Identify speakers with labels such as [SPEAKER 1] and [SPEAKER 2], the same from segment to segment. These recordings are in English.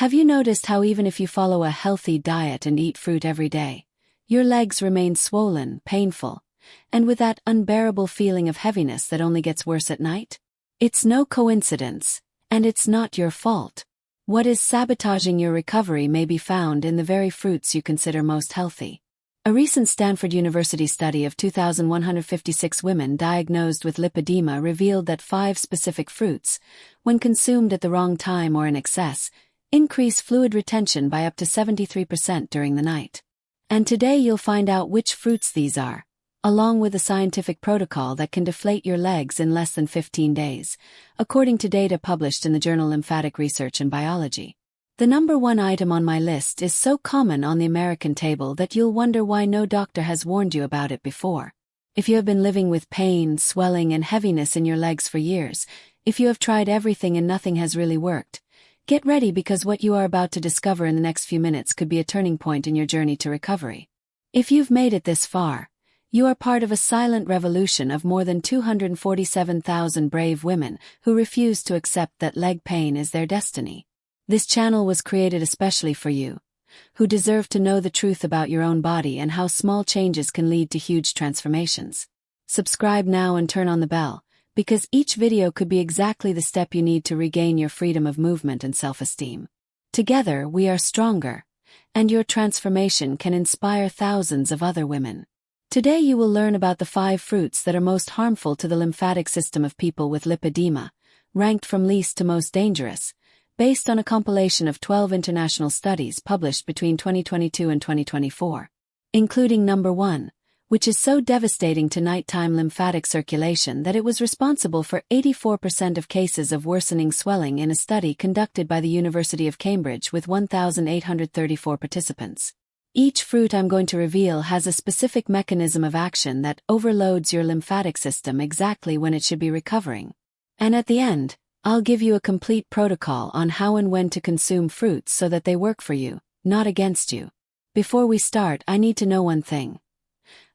[SPEAKER 1] Have you noticed how even if you follow a healthy diet and eat fruit every day, your legs remain swollen, painful, and with that unbearable feeling of heaviness that only gets worse at night? It's no coincidence, and it's not your fault. What is sabotaging your recovery may be found in the very fruits you consider most healthy. A recent Stanford University study of 2,156 women diagnosed with lipedema revealed that 5 specific fruits, when consumed at the wrong time or in excess, increase fluid retention by up to 73% during the night. And today you'll find out which fruits these are, along with a scientific protocol that can deflate your legs in less than 15 days, according to data published in the journal Lymphatic Research and Biology. The number 1 item on my list is so common on the American table that you'll wonder why no doctor has warned you about it before. If you have been living with pain, swelling, and heaviness in your legs for years, if you have tried everything and nothing has really worked, get ready because what you are about to discover in the next few minutes could be a turning point in your journey to recovery. If you've made it this far, you are part of a silent revolution of more than 247,000 brave women who refuse to accept that leg pain is their destiny. This channel was created especially for you, who deserve to know the truth about your own body and how small changes can lead to huge transformations. Subscribe now and turn on the bell, because each video could be exactly the step you need to regain your freedom of movement and self-esteem. Together, we are stronger, and your transformation can inspire thousands of other women. Today you will learn about the 5 fruits that are most harmful to the lymphatic system of people with lipedema, ranked from least to most dangerous, based on a compilation of 12 international studies published between 2022 and 2024, including number 1, which is so devastating to nighttime lymphatic circulation that it was responsible for 84% of cases of worsening swelling in a study conducted by the University of Cambridge with 1,834 participants. Each fruit I'm going to reveal has a specific mechanism of action that overloads your lymphatic system exactly when it should be recovering. And at the end, I'll give you a complete protocol on how and when to consume fruits so that they work for you, not against you. Before we start, I need to know one thing.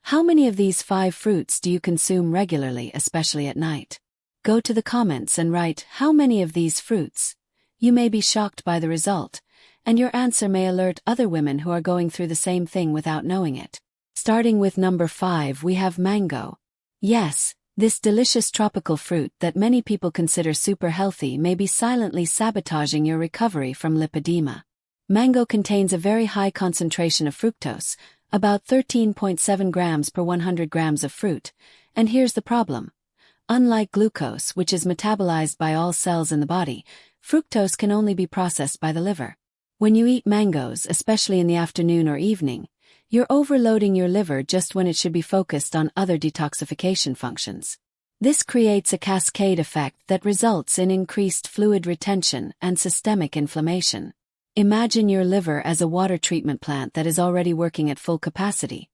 [SPEAKER 1] How many of these 5 fruits do you consume regularly, especially at night? Go to the comments and write how many of these fruits. You may be shocked by the result, and your answer may alert other women who are going through the same thing without knowing it. Starting with number 5, we have mango. Yes, this delicious tropical fruit that many people consider super healthy may be silently sabotaging your recovery from lipedema. Mango contains a very high concentration of fructose, about 13.7 grams per 100 grams of fruit, and here's the problem. Unlike glucose, which is metabolized by all cells in the body, fructose can only be processed by the liver. When you eat mangoes, especially in the afternoon or evening, you're overloading your liver just when it should be focused on other detoxification functions. This creates a cascade effect that results in increased fluid retention and systemic inflammation. Imagine your liver as a water treatment plant that is already working at full capacity.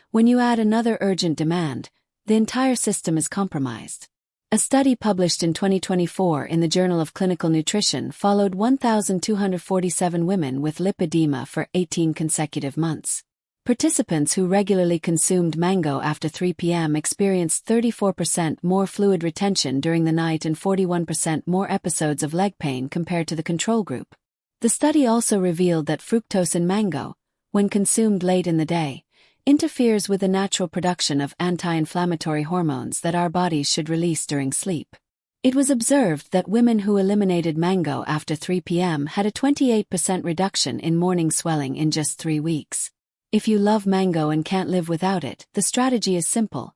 [SPEAKER 1] When you add another urgent demand, the entire system is compromised. A study published in 2024 in the Journal of Clinical Nutrition followed 1,247 women with lipedema for 18 consecutive months. Participants who regularly consumed mango after 3 p.m. experienced 34% more fluid retention during the night and 41% more episodes of leg pain compared to the control group. The study also revealed that fructose in mango, when consumed late in the day, interferes with the natural production of anti-inflammatory hormones that our bodies should release during sleep. It was observed that women who eliminated mango after 3 p.m. had a 28% reduction in morning swelling in just 3 weeks. If you love mango and can't live without it, the strategy is simple.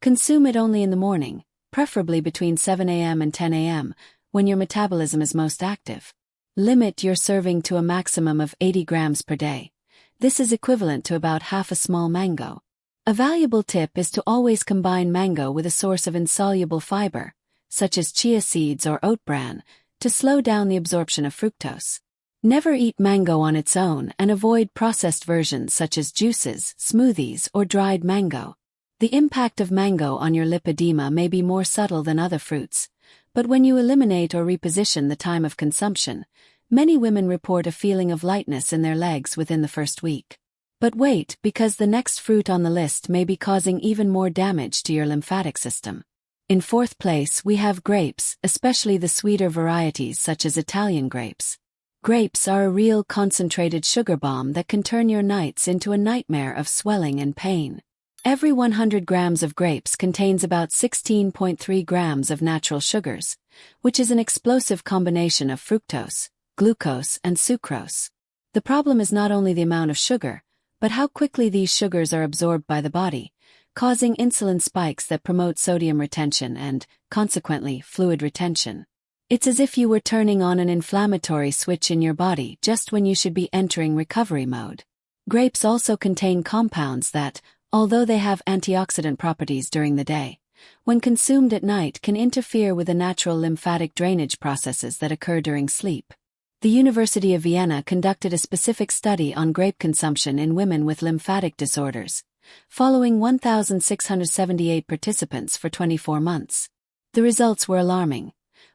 [SPEAKER 1] Consume it only in the morning, preferably between 7 a.m. and 10 a.m., when your metabolism is most active. Limit your serving to a maximum of 80 grams per day. This is equivalent to about half a small mango. A valuable tip is to always combine mango with a source of insoluble fiber, such as chia seeds or oat bran, to slow down the absorption of fructose. Never eat mango on its own and avoid processed versions such as juices, smoothies, or dried mango. The impact of mango on your lipedema may be more subtle than other fruits, but when you eliminate or reposition the time of consumption, many women report a feeling of lightness in their legs within the first week. But wait, because the next fruit on the list may be causing even more damage to your lymphatic system. In 4th place, we have grapes, especially the sweeter varieties such as Italian grapes. Grapes are a real concentrated sugar bomb that can turn your nights into a nightmare of swelling and pain. Every 100 grams of grapes contains about 16.3 grams of natural sugars, which is an explosive combination of fructose, glucose, and sucrose. The problem is not only the amount of sugar, but how quickly these sugars are absorbed by the body, causing insulin spikes that promote sodium retention and, consequently, fluid retention. It's as if you were turning on an inflammatory switch in your body just when you should be entering recovery mode. Grapes also contain compounds that, although they have antioxidant properties during the day, when consumed at night can interfere with the natural lymphatic drainage processes that occur during sleep. The University of Vienna conducted a specific study on grape consumption in women with lymphatic disorders, following 1,678 participants for 24 months. The results were alarming.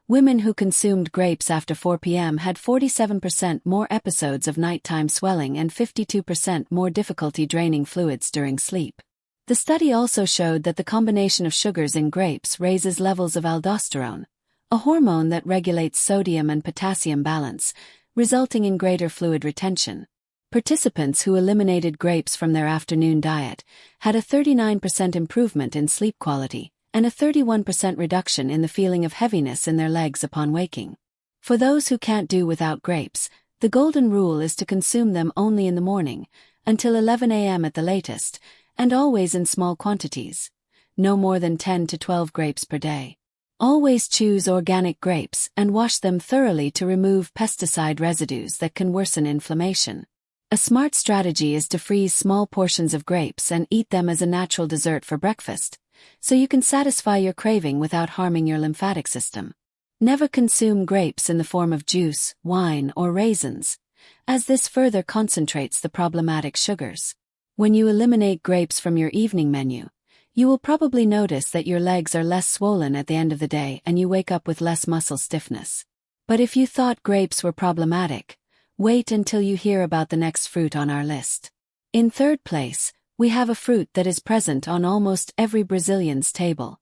[SPEAKER 1] Women who consumed grapes after 4 p.m. had 47% more episodes of nighttime swelling and 52% more difficulty draining fluids during sleep. The study also showed that the combination of sugars in grapes raises levels of aldosterone, a hormone that regulates sodium and potassium balance, resulting in greater fluid retention. Participants who eliminated grapes from their afternoon diet had a 39% improvement in sleep quality, and a 31% reduction in the feeling of heaviness in their legs upon waking. For those who can't do without grapes, the golden rule is to consume them only in the morning, until 11 a.m. at the latest, and always in small quantities. No more than 10 to 12 grapes per day. Always choose organic grapes and wash them thoroughly to remove pesticide residues that can worsen inflammation. A smart strategy is to freeze small portions of grapes and eat them as a natural dessert for breakfast, so you can satisfy your craving without harming your lymphatic system. Never consume grapes in the form of juice, wine, or raisins, as this further concentrates the problematic sugars. When you eliminate grapes from your evening menu, you will probably notice that your legs are less swollen at the end of the day and you wake up with less muscle stiffness. But if you thought grapes were problematic, wait until you hear about the next fruit on our list. In third place, we have a fruit that is present on almost every Brazilian's table.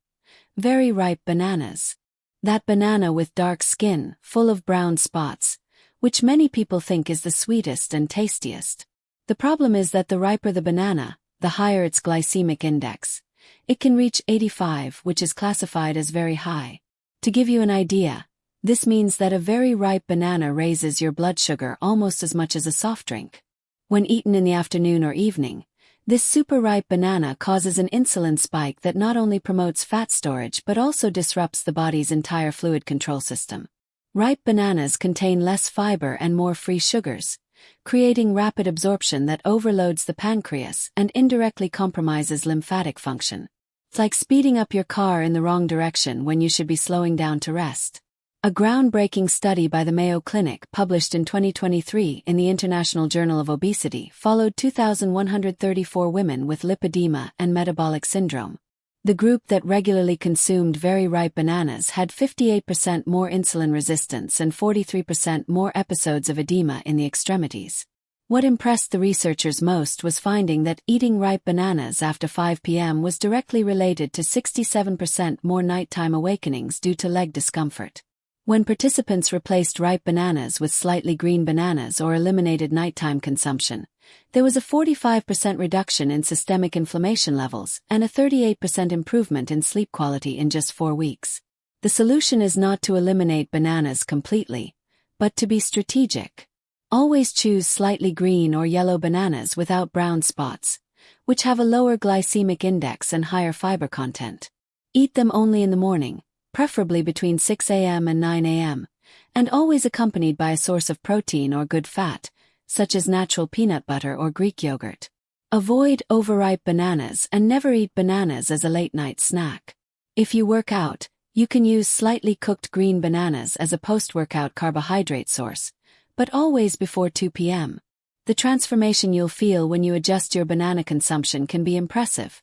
[SPEAKER 1] Very ripe bananas. That banana with dark skin, full of brown spots, which many people think is the sweetest and tastiest. The problem is that the riper the banana, the higher its glycemic index. It can reach 85, which is classified as very high. To give you an idea, this means that a very ripe banana raises your blood sugar almost as much as a soft drink. When eaten in the afternoon or evening, this super ripe banana causes an insulin spike that not only promotes fat storage but also disrupts the body's entire fluid control system. Ripe bananas contain less fiber and more free sugars, creating rapid absorption that overloads the pancreas and indirectly compromises lymphatic function. It's like speeding up your car in the wrong direction when you should be slowing down to rest. A groundbreaking study by the Mayo Clinic published in 2023 in the International Journal of Obesity followed 2,134 women with lipedema and metabolic syndrome. The group that regularly consumed very ripe bananas had 58% more insulin resistance and 43% more episodes of edema in the extremities. What impressed the researchers most was finding that eating ripe bananas after 5 p.m. was directly related to 67% more nighttime awakenings due to leg discomfort. When participants replaced ripe bananas with slightly green bananas or eliminated nighttime consumption, there was a 45% reduction in systemic inflammation levels and a 38% improvement in sleep quality in just 4 weeks. The solution is not to eliminate bananas completely, but to be strategic. Always choose slightly green or yellow bananas without brown spots, which have a lower glycemic index and higher fiber content. Eat them only in the morning, preferably between 6 a.m. and 9 a.m., and always accompanied by a source of protein or good fat, such as natural peanut butter or Greek yogurt. Avoid overripe bananas and never eat bananas as a late-night snack. If you work out, you can use slightly cooked green bananas as a post-workout carbohydrate source, but always before 2 p.m. The transformation you'll feel when you adjust your banana consumption can be impressive.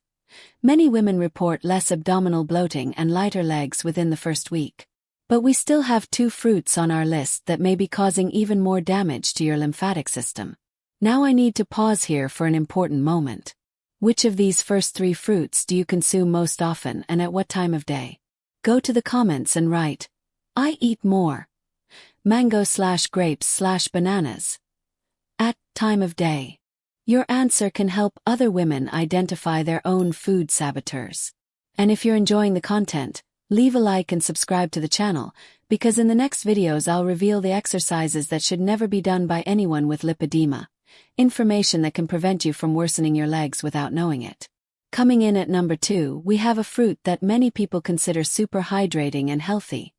[SPEAKER 1] Many women report less abdominal bloating and lighter legs within the first week. But we still have 2 fruits on our list that may be causing even more damage to your lymphatic system. Now I need to pause here for an important moment. Which of these first 3 fruits do you consume most often and at what time of day? Go to the comments and write, "I eat more." mango/grapes/bananas. At time of day. Your answer can help other women identify their own food saboteurs. And if you're enjoying the content, leave a like and subscribe to the channel, because in the next videos I'll reveal the exercises that should never be done by anyone with lipedema. Information that can prevent you from worsening your legs without knowing it. Coming in at number 2, we have a fruit that many people consider super hydrating and healthy.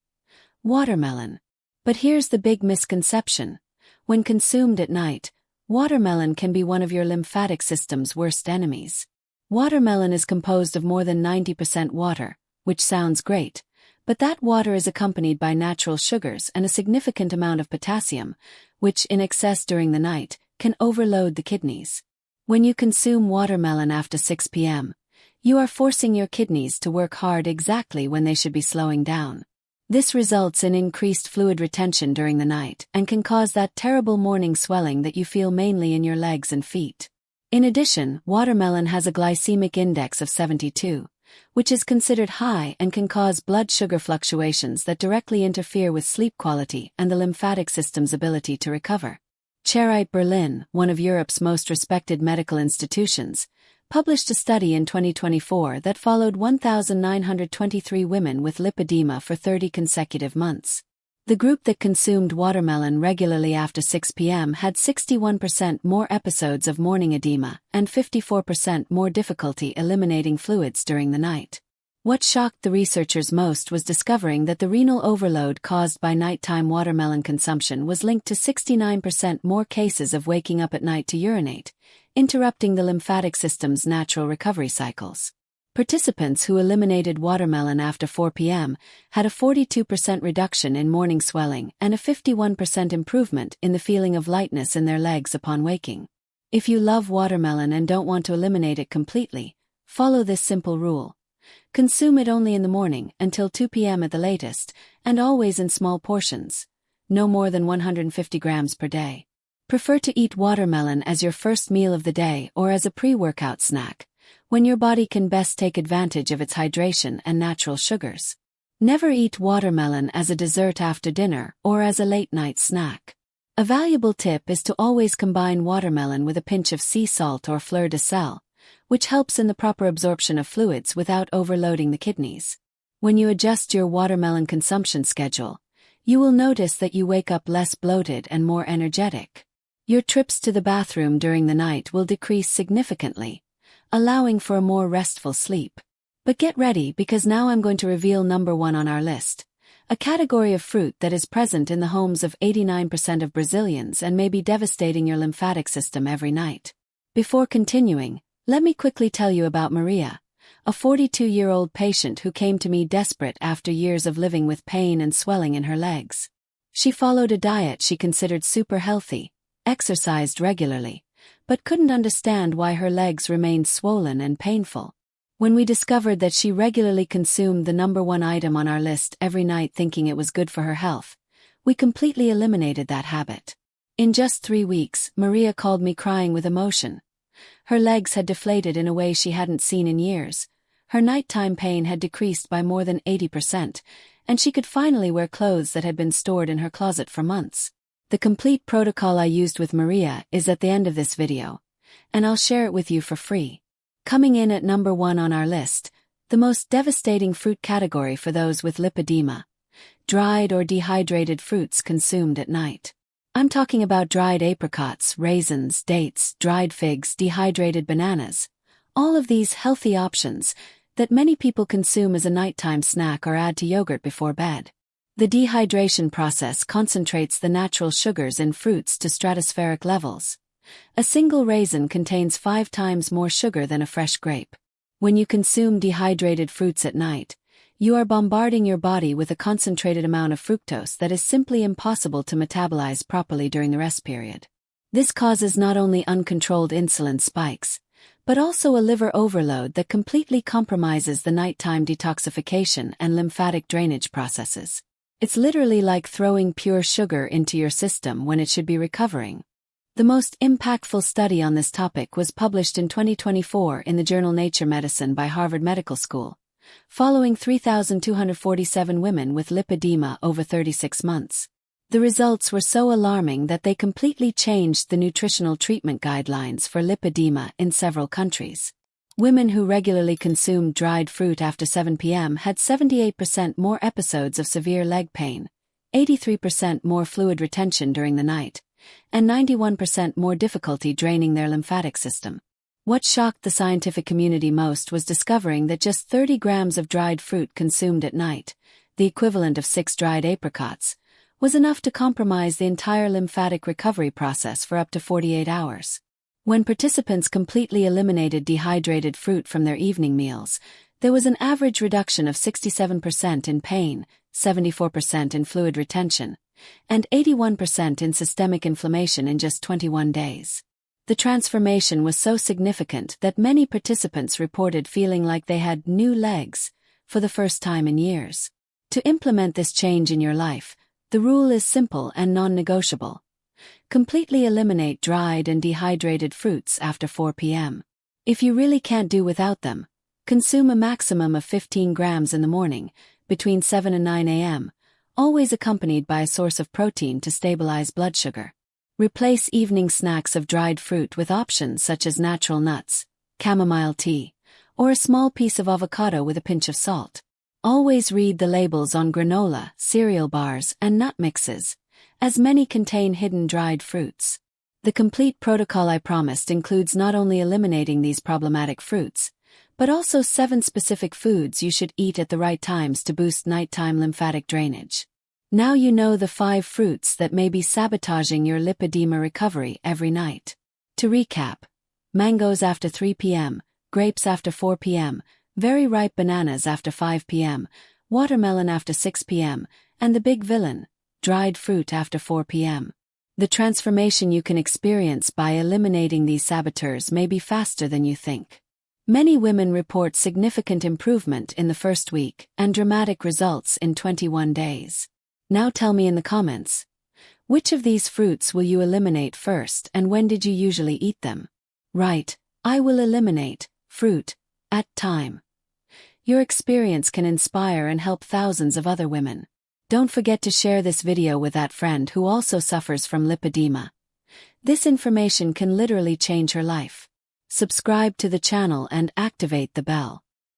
[SPEAKER 1] Watermelon. But here's the big misconception. When consumed at night, watermelon can be one of your lymphatic system's worst enemies. Watermelon is composed of more than 90% water, which sounds great, but that water is accompanied by natural sugars and a significant amount of potassium, which, in excess during the night, can overload the kidneys. When you consume watermelon after 6 p.m., you are forcing your kidneys to work hard exactly when they should be slowing down. This results in increased fluid retention during the night and can cause that terrible morning swelling that you feel mainly in your legs and feet. In addition, watermelon has a glycemic index of 72, which is considered high and can cause blood sugar fluctuations that directly interfere with sleep quality and the lymphatic system's ability to recover. Charité Berlin, one of Europe's most respected medical institutions, published a study in 2024 that followed 1,923 women with lipedema for 30 consecutive months. The group that consumed watermelon regularly after 6 p.m. had 61% more episodes of morning edema and 54% more difficulty eliminating fluids during the night. What shocked the researchers most was discovering that the renal overload caused by nighttime watermelon consumption was linked to 69% more cases of waking up at night to urinate, interrupting the lymphatic system's natural recovery cycles. Participants who eliminated watermelon after 4 p.m. had a 42% reduction in morning swelling and a 51% improvement in the feeling of lightness in their legs upon waking. If you love watermelon and don't want to eliminate it completely, follow this simple rule. Consume it only in the morning until 2 p.m. at the latest, and always in small portions, no more than 150 grams per day. Prefer to eat watermelon as your first meal of the day or as a pre-workout snack, when your body can best take advantage of its hydration and natural sugars. Never eat watermelon as a dessert after dinner or as a late-night snack. A valuable tip is to always combine watermelon with a pinch of sea salt or fleur de sel, which helps in the proper absorption of fluids without overloading the kidneys. When you adjust your watermelon consumption schedule, you will notice that you wake up less bloated and more energetic. Your trips to the bathroom during the night will decrease significantly, allowing for a more restful sleep. But get ready, because now I'm going to reveal number 1 on our list, a category of fruit that is present in the homes of 89% of Brazilians and may be devastating your lymphatic system every night. Before continuing, let me quickly tell you about Maria, a 42-year-old patient who came to me desperate after years of living with pain and swelling in her legs. She followed a diet she considered super healthy, exercised regularly, but couldn't understand why her legs remained swollen and painful. When we discovered that she regularly consumed the number 1 item on our list every night thinking it was good for her health, we completely eliminated that habit. In just 3 weeks, Maria called me crying with emotion. Her legs had deflated in a way she hadn't seen in years. Her nighttime pain had decreased by more than 80%, and she could finally wear clothes that had been stored in her closet for months. The complete protocol I used with Maria is at the end of this video, and I'll share it with you for free. Coming in at number 1 on our list, the most devastating fruit category for those with lipedema: dried or dehydrated fruits consumed at night. I'm talking about dried apricots, raisins, dates, dried figs, dehydrated bananas. All of these healthy options that many people consume as a nighttime snack or add to yogurt before bed. The dehydration process concentrates the natural sugars in fruits to stratospheric levels. A single raisin contains 5 times more sugar than a fresh grape. When you consume dehydrated fruits at night, you are bombarding your body with a concentrated amount of fructose that is simply impossible to metabolize properly during the rest period. This causes not only uncontrolled insulin spikes, but also a liver overload that completely compromises the nighttime detoxification and lymphatic drainage processes. It's literally like throwing pure sugar into your system when it should be recovering. The most impactful study on this topic was published in 2024 in the journal Nature Medicine by Harvard Medical School, following 3,247 women with lipedema over 36 months. The results were so alarming that they completely changed the nutritional treatment guidelines for lipedema in several countries. Women who regularly consumed dried fruit after 7 p.m. had 78% more episodes of severe leg pain, 83% more fluid retention during the night, and 91% more difficulty draining their lymphatic system. What shocked the scientific community most was discovering that just 30 grams of dried fruit consumed at night, the equivalent of 6 dried apricots, was enough to compromise the entire lymphatic recovery process for up to 48 hours. When participants completely eliminated dehydrated fruit from their evening meals, there was an average reduction of 67% in pain, 74% in fluid retention, and 81% in systemic inflammation in just 21 days. The transformation was so significant that many participants reported feeling like they had new legs for the first time in years. To implement this change in your life, the rule is simple and non-negotiable. Completely eliminate dried and dehydrated fruits after 4 p.m. If you really can't do without them, consume a maximum of 15 grams in the morning, between 7 and 9 a.m., always accompanied by a source of protein to stabilize blood sugar. Replace evening snacks of dried fruit with options such as natural nuts, chamomile tea, or a small piece of avocado with a pinch of salt. Always read the labels on granola, cereal bars, and nut mixes, as many contain hidden dried fruits. The complete protocol I promised includes not only eliminating these problematic fruits, but also 7 specific foods you should eat at the right times to boost nighttime lymphatic drainage. Now you know the 5 fruits that may be sabotaging your lipedema recovery every night. To recap: mangoes after 3 p.m., grapes after 4 p.m., very ripe bananas after 5 p.m., watermelon after 6 p.m., and the big villain, dried fruit after 4 p.m. The transformation you can experience by eliminating these saboteurs may be faster than you think. Many women report significant improvement in the first week and dramatic results in 21 days. Now tell me in the comments, which of these fruits will you eliminate first and when did you usually eat them? Write, I will eliminate fruit at time. Your experience can inspire and help thousands of other women. Don't forget to share this video with that friend who also suffers from lipedema. This information can literally change her life. Subscribe to the channel and activate the bell.